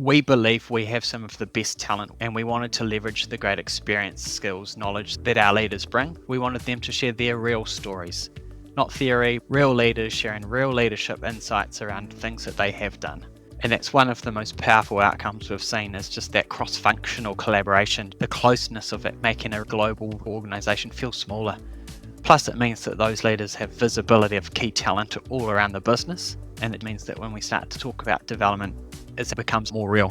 We believe we have some of the best talent, and we wanted to leverage the great experience, skills, knowledge that our leaders bring. We wanted them to share their real stories, not theory, real leaders sharing real leadership insights around things that they have done. And that's one of the most powerful outcomes we've seen, is just that cross-functional collaboration, the closeness of it, making a global organisation feel smaller. Plus, it means that those leaders have visibility of key talent all around the business, and it means that when we start to talk about development, it becomes more real,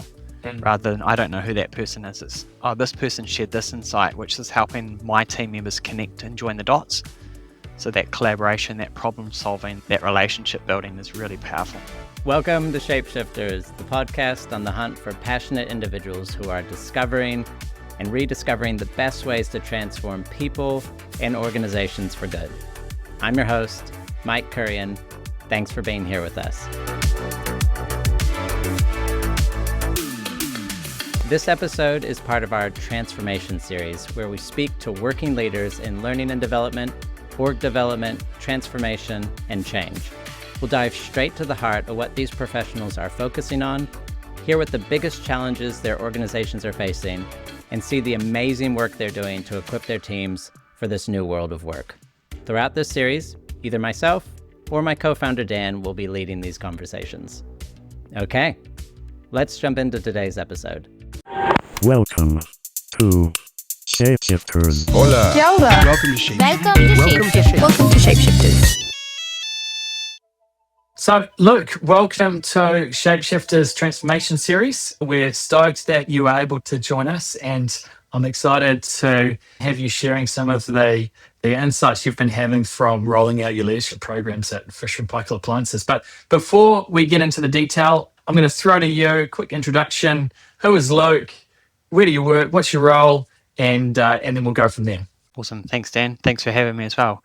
rather than, I don't know who that person is. It's, oh, this person shared this insight, which is helping my team members connect and join the dots. So that collaboration, that problem solving, that relationship building is really powerful. Welcome to Shapeshifters, the podcast on the hunt for passionate individuals who are discovering and rediscovering the best ways to transform people and organizations for good. I'm your host, Mike Currian. Thanks for being here with us. This episode is part of our transformation series, where we speak to working leaders in learning and development, org development, transformation, and change. We'll dive straight to the heart of what these professionals are focusing on, hear what the biggest challenges their organizations are facing, and see the amazing work they're doing to equip their teams for this new world of work. Throughout this series, either myself or my co-founder Dan will be leading these conversations. Okay, let's jump into today's episode. Welcome to Shapeshifters. Hola. Hola. Welcome to Shapeshifters. Welcome to Shapeshifters. So, Luke, welcome to Shapeshifters Transformation Series. We're stoked that you are able to join us, and I'm excited to have you sharing some of the insights you've been having from rolling out your leadership programs at Fisher Paykel Appliances. But before we get into the detail, I'm going to throw to you a quick introduction. Who is Luke? Where do you work? What's your role? And then we'll go from there. Awesome. Thanks, Dan. Thanks for having me as well.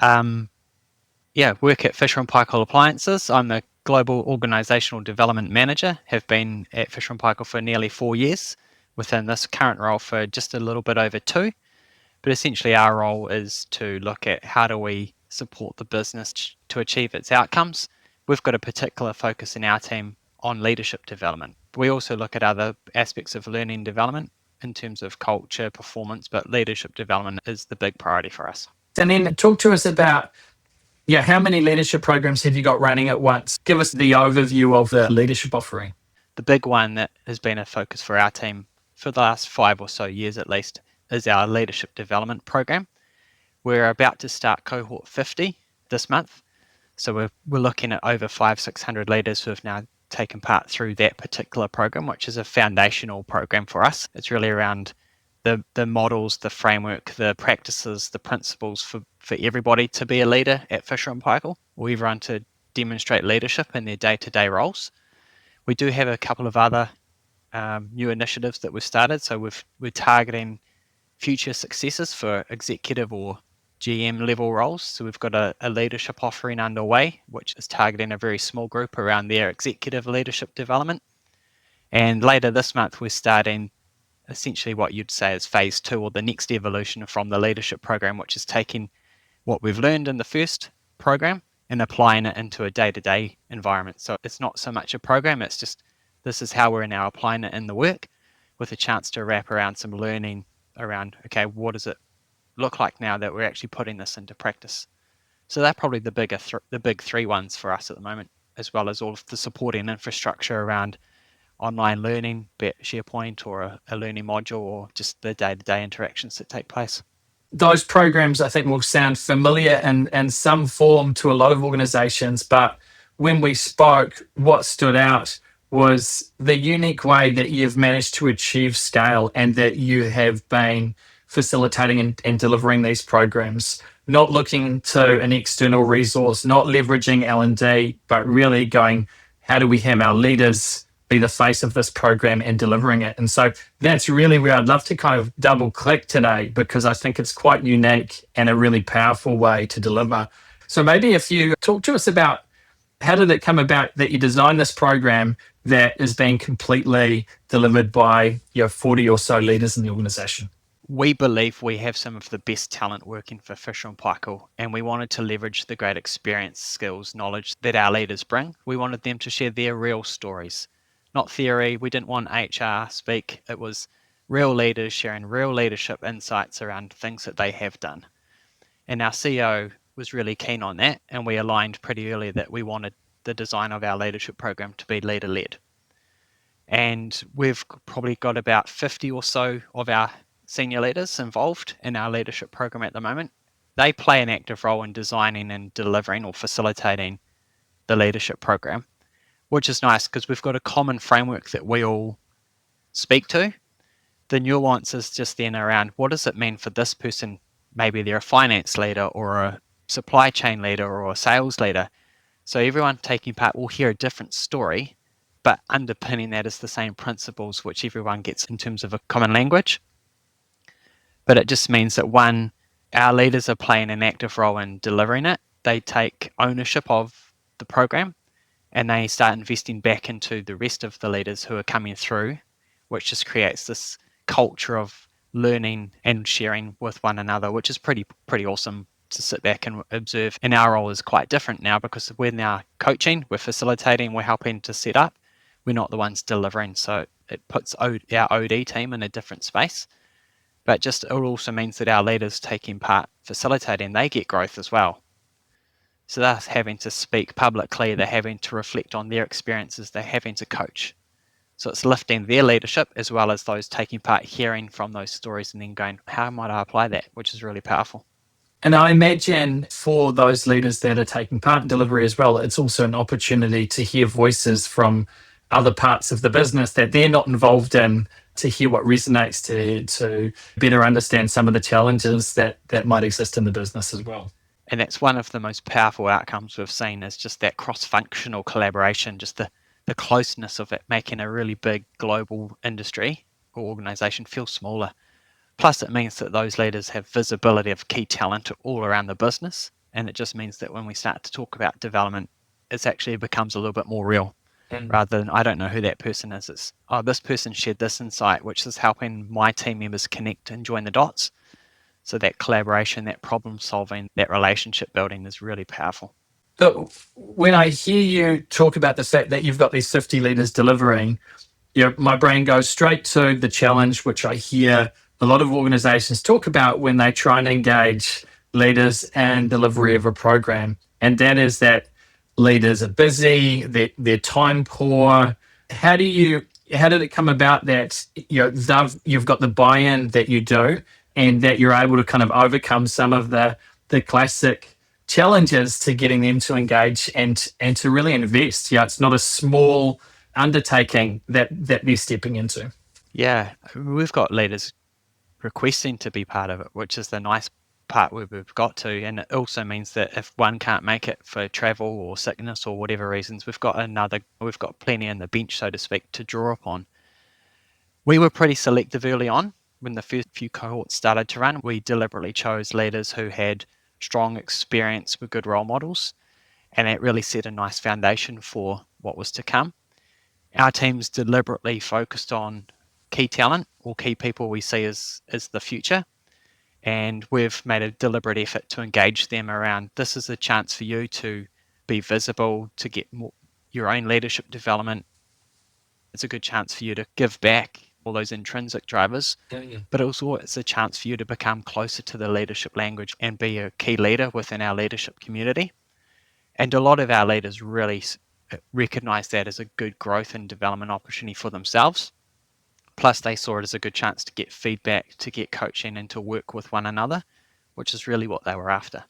Work at Fisher Paykel Appliances. I'm the Global Organisational Development Manager. Have been at Fisher Paykel for nearly 4 years, within this current role for just a little bit over 2. But essentially our role is to look at how do we support the business to achieve its outcomes. We've got a particular focus in our team on leadership development. We also look at other aspects of learning development in terms of culture, performance, but leadership development is the big priority for us. And then talk to us about how many leadership programs have you got running at once? Give us the overview of the leadership offering. The big one that has been a focus for our team for the last 5 or so years at least is our leadership development program. We're about to start cohort 50 this month. So we're looking at over 500-600 leaders who have now taken part through that particular program, which is a foundational program for us. It's really around the models, the framework, the practices, the principles for everybody to be a leader at Fisher & Paykel, or everyone to demonstrate leadership in their day-to-day roles. We do have a couple of other new initiatives that we've started. So we're targeting future successes for executive or GM level roles. So we've got a leadership offering underway, which is targeting a very small group around their executive leadership development. And later this month, we're starting essentially what you'd say is phase 2, or the next evolution from the leadership program, which is taking what we've learned in the first program and applying it into a day-to-day environment. So it's not so much a program, it's just this is how we're now applying it in the work, with a chance to wrap around some learning around, okay, what does it look like now that we're actually putting this into practice? So they're probably the big 3 ones for us at the moment, as well as all of the supporting infrastructure around online learning, be it SharePoint or a learning module, or just the day-to-day interactions that take place. Those programs, I think, will sound familiar in some form to a lot of organizations, but when we spoke, what stood out was the unique way that you've managed to achieve scale, and that you have been facilitating and delivering these programs, not looking to an external resource, not leveraging L&D, but really going, how do we have our leaders be the face of this program and delivering it? And so that's really where I'd love to kind of double click today, because I think it's quite unique and a really powerful way to deliver. So maybe if you talk to us about, how did it come about that you designed this program that is being completely delivered by 40 or so leaders in the organization? We believe we have some of the best talent working for Fisher & Paykel, and we wanted to leverage the great experience, skills, knowledge that our leaders bring. We wanted them to share their real stories, not theory. We didn't want HR speak. It was real leaders sharing real leadership insights around things that they have done. And our CEO was really keen on that, and we aligned pretty early that we wanted the design of our leadership program to be leader-led. And we've probably got about 50 or so of our senior leaders involved in our leadership program at the moment. They play an active role in designing and delivering or facilitating the leadership program, which is nice because we've got a common framework that we all speak to. The nuance is just then around what does it mean for this person? Maybe they're a finance leader or a supply chain leader or a sales leader. So everyone taking part will hear a different story, but underpinning that is the same principles which everyone gets in terms of a common language. But it just means that one, our leaders are playing an active role in delivering it. They take ownership of the program and they start investing back into the rest of the leaders who are coming through, which just creates this culture of learning and sharing with one another, which is pretty awesome to sit back and observe. And our role is quite different now because we're now coaching, we're facilitating, we're helping to set up. We're not the ones delivering. So it puts our OD team in a different space. But just it also means that our leaders taking part facilitating, they get growth as well. So they're having to speak publicly, they're having to reflect on their experiences, they're having to coach. So it's lifting their leadership as well as those taking part, hearing from those stories and then going, how might I apply that? Which is really powerful. And I imagine for those leaders that are taking part in delivery as well, it's also an opportunity to hear voices from other parts of the business that they're not involved in, to hear what resonates, to better understand some of the challenges that might exist in the business as well. And that's one of the most powerful outcomes we've seen is just that cross-functional collaboration, just the closeness of it, making a really big global industry or organization feel smaller. Plus, it means that those leaders have visibility of key talent all around the business. And it just means that when we start to talk about development, it actually becomes a little bit more real rather than, I don't know who that person is. It's, oh, this person shared this insight, which is helping my team members connect and join the dots. So that collaboration, that problem solving, that relationship building is really powerful. But when I hear you talk about the fact that you've got these 50 leaders delivering, my brain goes straight to the challenge, which I hear a lot of organizations talk about when they try and engage leaders and delivery of a program. And that is that leaders are busy, they're time poor. How did it come about that you've got the buy-in that you do and that you're able to kind of overcome some of the classic challenges to getting them to engage and to really invest? It's not a small undertaking that they're stepping into. Yeah, we've got leaders requesting to be part of it, which is the nice part where we've got to. And it also means that if one can't make it for travel or sickness or whatever reasons, we've got plenty in the bench, so to speak, to draw upon. We were pretty selective early on. When the first few cohorts started to run, we deliberately chose leaders who had strong experience, with good role models, and it really set a nice foundation for what was to come. Our team's deliberately focused on key talent or key people we see as the future, and we've made a deliberate effort to engage them around this is a chance for you to be visible, to get more, your own leadership development. It's a good chance for you to give back all those intrinsic drivers, but also it's a chance for you to become closer to the leadership language and be a key leader within our leadership community. And a lot of our leaders really recognize that as a good growth and development opportunity for themselves. Plus, they saw it as a good chance to get feedback, to get coaching, and to work with one another, which is really what they were after.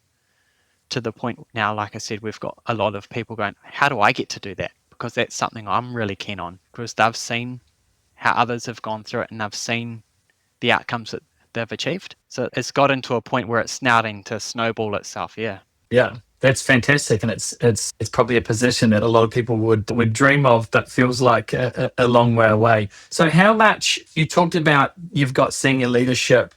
To the point now, like I said, we've got a lot of people going, how do I get to do that? Because that's something I'm really keen on, because they've seen how others have gone through it and they've seen the outcomes that they've achieved. So it's got into a point where it's starting to snowball itself. Yeah, that's fantastic, and it's probably a position that a lot of people would dream of, but feels like a long way away. So how much, you talked about you've got senior leadership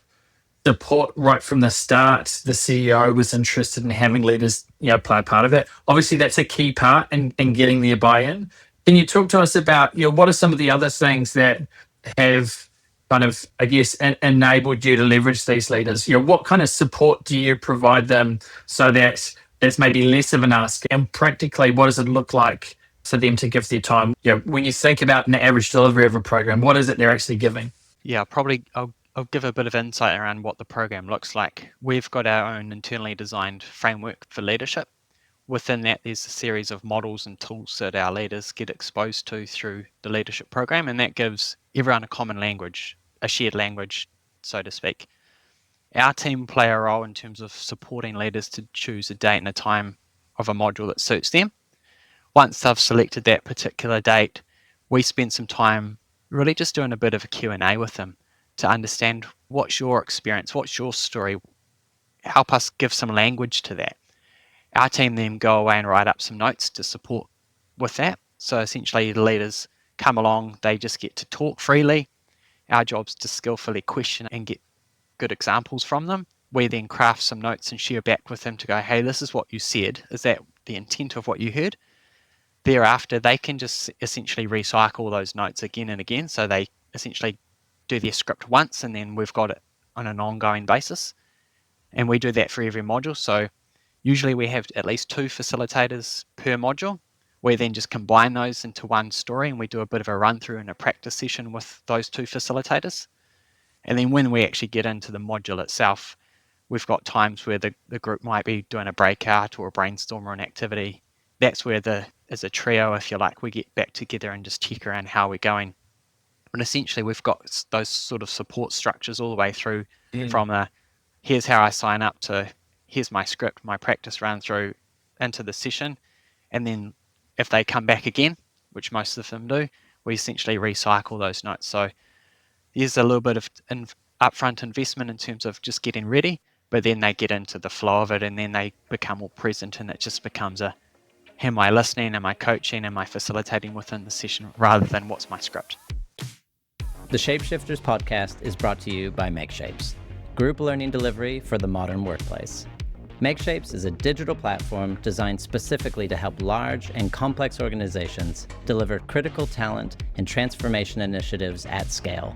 support right from the start. The CEO was interested in having leaders play a part of it. Obviously that's a key part in getting their buy-in. Can you talk to us about what are some of the other things that have kind of, I guess, enabled you to leverage these leaders? What kind of support do you provide them so that it's maybe less of an ask? And practically, what does it look like for them to give their time? When you think about an average delivery of a program, what is it they're actually giving? Yeah, probably I'll give a bit of insight around what the program looks like. We've got our own internally designed framework for leadership. Within that, there's a series of models and tools that our leaders get exposed to through the leadership program, and that gives everyone a common language, a shared language, so to speak. Our team play a role in terms of supporting leaders to choose a date and a time of a module that suits them. Once they've selected that particular date, we spend some time really just doing a bit of a Q&A with them to understand what's your experience, what's your story, help us give some language to that. Our team then go away and write up some notes to support with that. So essentially the leaders come along, they just get to talk freely. Our job's to skillfully question and get good examples from them. We then craft some notes and share back with them to go, hey, this is what you said. Is that the intent of what you heard? Thereafter, they can just essentially recycle those notes again and again. So they essentially do their script once and then we've got it on an ongoing basis. And we do that for every module. So usually we have at least 2 facilitators per module. We then just combine those into one story and we do a bit of a run through and a practice session with those 2 facilitators. And then when we actually get into the module itself, we've got times where the group might be doing a breakout or a brainstorm or an activity. That's where as a trio, if you like, we get back together and just check around how we're going. And essentially we've got those sort of support structures all the way through from here's how I sign up to here's my script, my practice run through into the session. And then if they come back again, which most of them do, we essentially recycle those notes. So there's a little bit of upfront investment in terms of just getting ready, but then they get into the flow of it and then they become more present and it just becomes am I listening, am I coaching, am I facilitating within the session rather than what's my script. The Shapeshifters podcast is brought to you by MakeShapes, group learning delivery for the modern workplace. MakeShapes is a digital platform designed specifically to help large and complex organizations deliver critical talent and transformation initiatives at scale.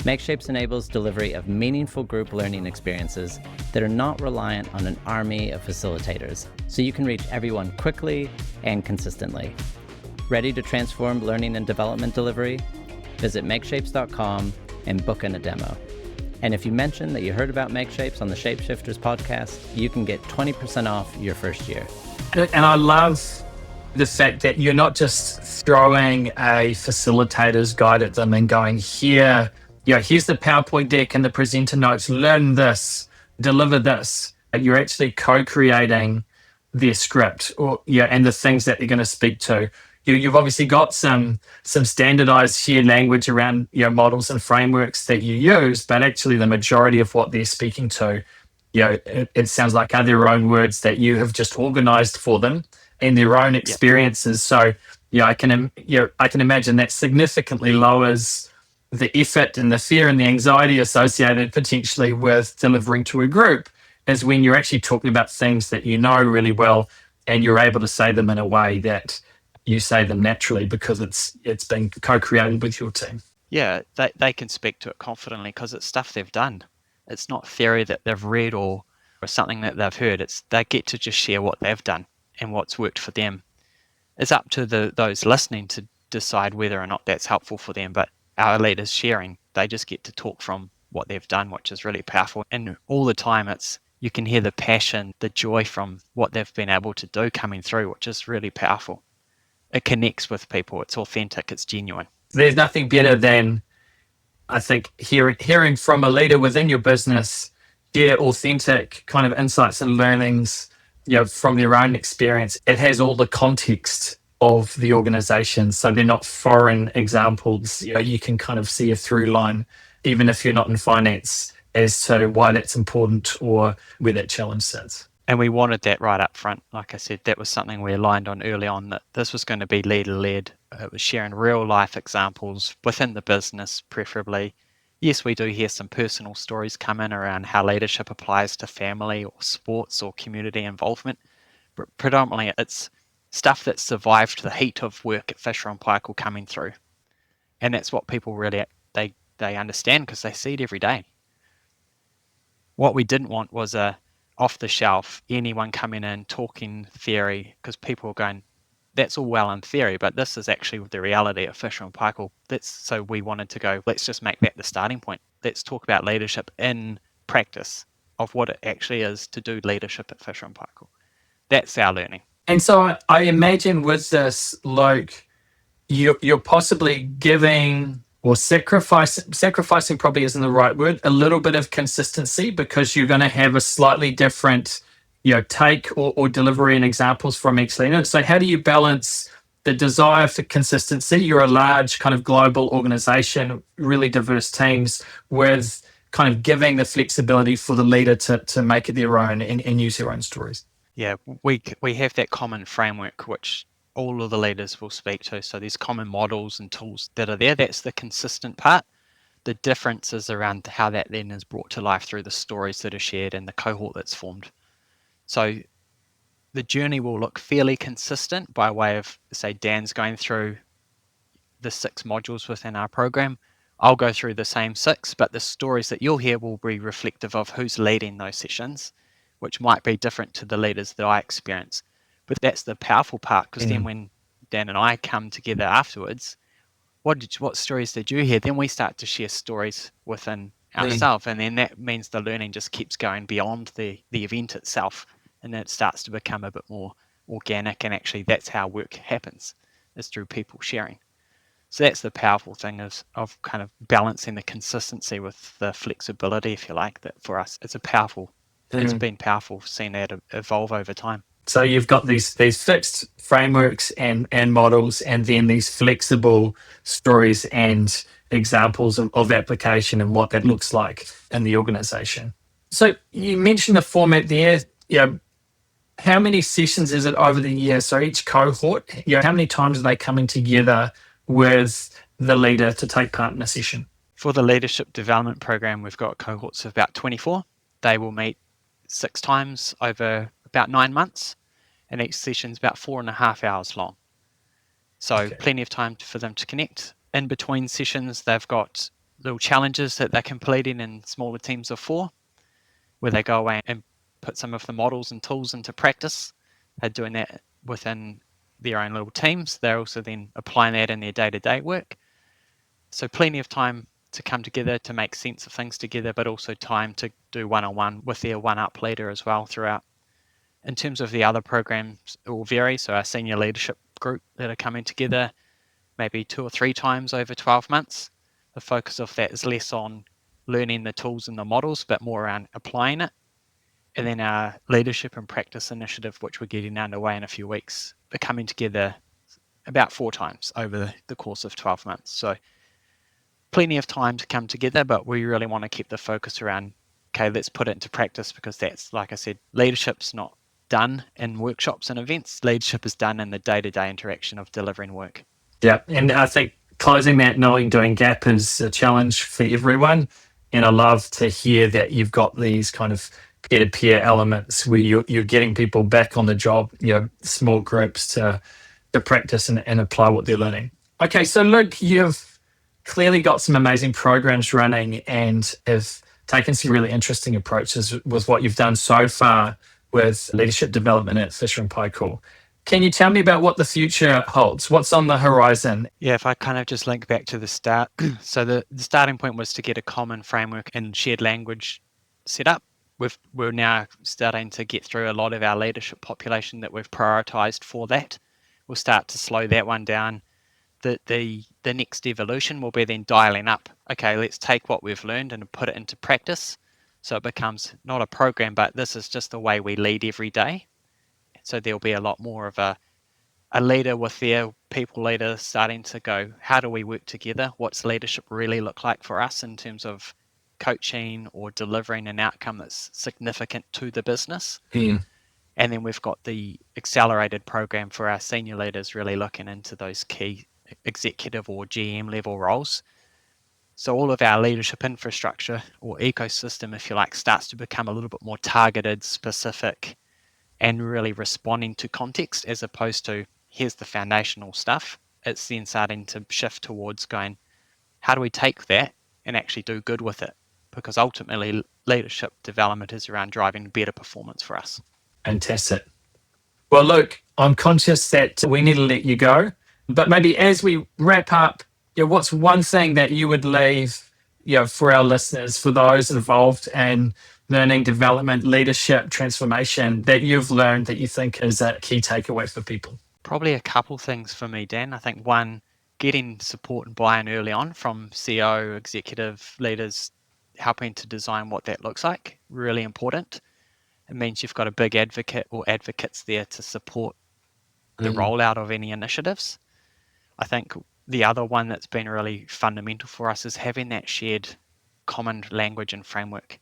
MakeShapes enables delivery of meaningful group learning experiences that are not reliant on an army of facilitators, so you can reach everyone quickly and consistently. Ready to transform learning and development delivery? Visit makeshapes.com and book in a demo. And if you mention that you heard about MakeShapes on the Shapeshifters podcast, you can get 20% off your first year. And I love the fact that you're not just throwing a facilitator's guide at them and going, here's the PowerPoint deck and the presenter notes, learn this, deliver this. You're actually co-creating their script and the things that they're going to speak to. You've obviously got some standardized shared language around models and frameworks that you use, but actually the majority of what they're speaking to, it sounds like are their own words that you have just organized for them and their own experiences. So I can imagine that significantly lowers the effort and the fear and the anxiety associated potentially with delivering to a group, is when you're actually talking about things that you know really well and you're able to say them in a way that you say them naturally because it's been co-created with your team. Yeah, they can speak to it confidently because it's stuff they've done. It's not theory that they've read or something that they've heard. They get to just share what they've done and what's worked for them. It's up to those listening to decide whether or not that's helpful for them, but our leaders sharing, they just get to talk from what they've done, which is really powerful. And all the time you can hear the passion, the joy from what they've been able to do coming through, which is really powerful. It connects with people. It's authentic. It's genuine. There's nothing better than, I think, hearing from a leader within your business share authentic kind of insights and learnings, from their own experience. It has all the context of the organization, so they're not foreign examples. You can kind of see a through line, even if you're not in finance, as to why that's important or where that challenge sits. And we wanted that right up front. Like I said, that was something we aligned on early on, that this was going to be leader-led. It was sharing real-life examples within the business, preferably. Yes, we do hear some personal stories come in around how leadership applies to family or sports or community involvement. But predominantly, it's stuff that survived the heat of work at Fisher Paykel coming through. And that's what people really, they understand because they see it every day. What we didn't want was off the shelf, anyone coming in talking theory, because people are going, That's all well in theory, but this is actually the reality at Fisher & Paykel. So we wanted to go, let's just make that the starting point. Let's talk about leadership in practice of what it actually is to do leadership at Fisher & Paykel. That's our learning. And so I imagine with this, like, you're possibly giving or sacrificing probably isn't the right word, a little bit of consistency, because you're going to have a slightly different, take or delivery and examples from each leader. So how do you balance the desire for consistency? You're a large kind of global organization, really diverse teams, with kind of giving the flexibility for the leader to make it their own and use their own stories. Yeah, we have that common framework which all of the leaders will speak to. So there's common models and tools that are there. That's the consistent part. The difference is around how that then is brought to life through the stories that are shared and the cohort that's formed. So the journey will look fairly consistent by way of, say, Dan's going through the 6 modules within our program. I'll go through the same 6, but the stories that you'll hear will be reflective of who's leading those sessions, which might be different to the leaders that I experience. But that's the powerful part, because then when Dan and I come together afterwards, what stories did you hear? Then we start to share stories within ourselves, and then that means the learning just keeps going beyond the event itself, and then it starts to become a bit more organic, and actually that's how work happens, is through people sharing. So that's the powerful thing of kind of balancing the consistency with the flexibility, if you like, that for us it's been powerful seeing that evolve over time. So you've got these fixed frameworks and models, and then these flexible stories and examples of application and what that looks like in the organization. So you mentioned the format there. How many sessions is it over the year? So each cohort, how many times are they coming together with the leader to take part in a session? For the leadership development program, we've got cohorts of about 24. They will meet 6 times over about 9 months, and each session's about 4.5 hours long. So plenty of time for them to connect. In between sessions, they've got little challenges that they're completing in smaller teams of 4, where they go away and put some of the models and tools into practice. They're doing that within their own little teams. They're also then applying that in their day-to-day work. So plenty of time to come together to make sense of things together, but also time to do one-on-one with their one-up leader as well throughout. In terms of the other programs, it will vary. So our senior leadership group that are coming together maybe 2 or 3 times over 12 months. The focus of that is less on learning the tools and the models, but more around applying it. And then our leadership and practice initiative, which we're getting underway in a few weeks, are coming together about 4 times over the course of 12 months. So plenty of time to come together, but we really want to keep the focus around, okay, let's put it into practice, because that's, like I said, leadership's not done in workshops and events. Leadership is done in the day-to-day interaction of delivering work. Yeah, and I think closing that knowing doing gap is a challenge for everyone. And I love to hear that you've got these kind of peer-to-peer elements where you're getting people back on the job, small groups to practice and apply what they're learning. Okay, so Luke, you've clearly got some amazing programs running and have taken some really interesting approaches with what you've done so far with leadership development at Fisher & Paykel. Can you tell me about what the future holds? What's on the horizon? Yeah, if I kind of just link back to the start. So the starting point was to get a common framework and shared language set up. We're now starting to get through a lot of our leadership population that we've prioritized for that. We'll start to slow that one down. The next evolution will be then dialing up. Okay, let's take what we've learned and put it into practice. So it becomes not a program, but this is just the way we lead every day. So there'll be a lot more of a leader with their people leader starting to go, how do we work together? What's leadership really look like for us in terms of coaching or delivering an outcome that's significant to the business? And then we've got the accelerated program for our senior leaders, really looking into those key executive or GM level roles. So all of our leadership infrastructure or ecosystem, if you like, starts to become a little bit more targeted, specific, and really responding to context, as opposed to here's the foundational stuff. It's then starting to shift towards going, how do we take that and actually do good with it? Because ultimately leadership development is around driving better performance for us. Fantastic. Well, Luke, I'm conscious that we need to let you go. But maybe as we wrap up, what's one thing that you would leave, for our listeners, for those involved in learning, development, leadership, transformation that you've learned that you think is a key takeaway for people? Probably a couple things for me, Dan. I think one, getting support and buy-in early on from CEO, executive leaders, helping to design what that looks like, really important. It means you've got a big advocate or advocates there to support the rollout of any initiatives. I think the other one that's been really fundamental for us is having that shared common language and framework.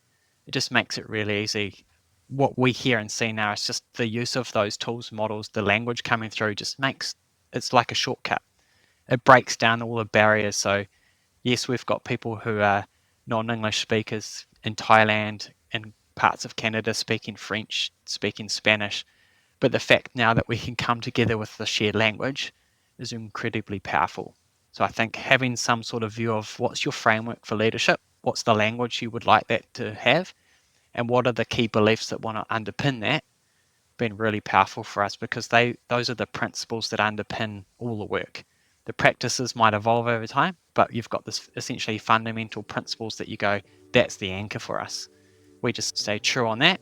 It just makes it really easy. What we hear and see now is just the use of those tools, models, the language coming through just makes it's like a shortcut. It breaks down all the barriers. So yes, we've got people who are non-English speakers in Thailand and parts of Canada speaking French, speaking Spanish. But the fact now that we can come together with the shared language is incredibly powerful. So I think having some sort of view of what's your framework for leadership, what's the language you would like that to have, and what are the key beliefs that want to underpin that, been really powerful for us because those are the principles that underpin all the work. The practices might evolve over time, but you've got this essentially fundamental principles that you go, that's the anchor for us. We just stay true on that.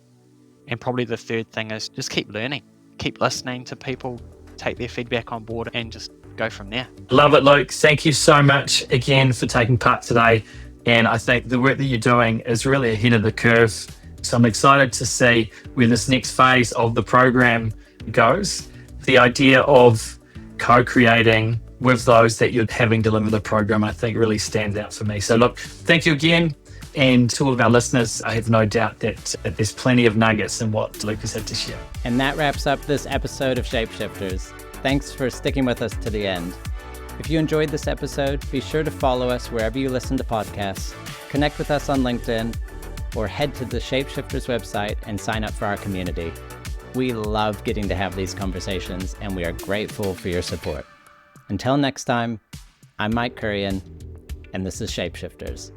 And probably the third thing is just keep learning, keep listening to people, take their feedback on board and just go from there. Love it, Luke. Thank you so much again for taking part today. And I think the work that you're doing is really ahead of the curve. So I'm excited to see where this next phase of the program goes. The idea of co-creating with those that you're having deliver the program, I think really stands out for me. So look, thank you again. And to all of our listeners, I have no doubt that there's plenty of nuggets in what Luke has had to share. And that wraps up this episode of Shapeshifters. Thanks for sticking with us to the end. If you enjoyed this episode, be sure to follow us wherever you listen to podcasts, connect with us on LinkedIn, or head to the Shapeshifters website and sign up for our community. We love getting to have these conversations, and we are grateful for your support. Until next time, I'm Mike Kurian, and this is Shapeshifters.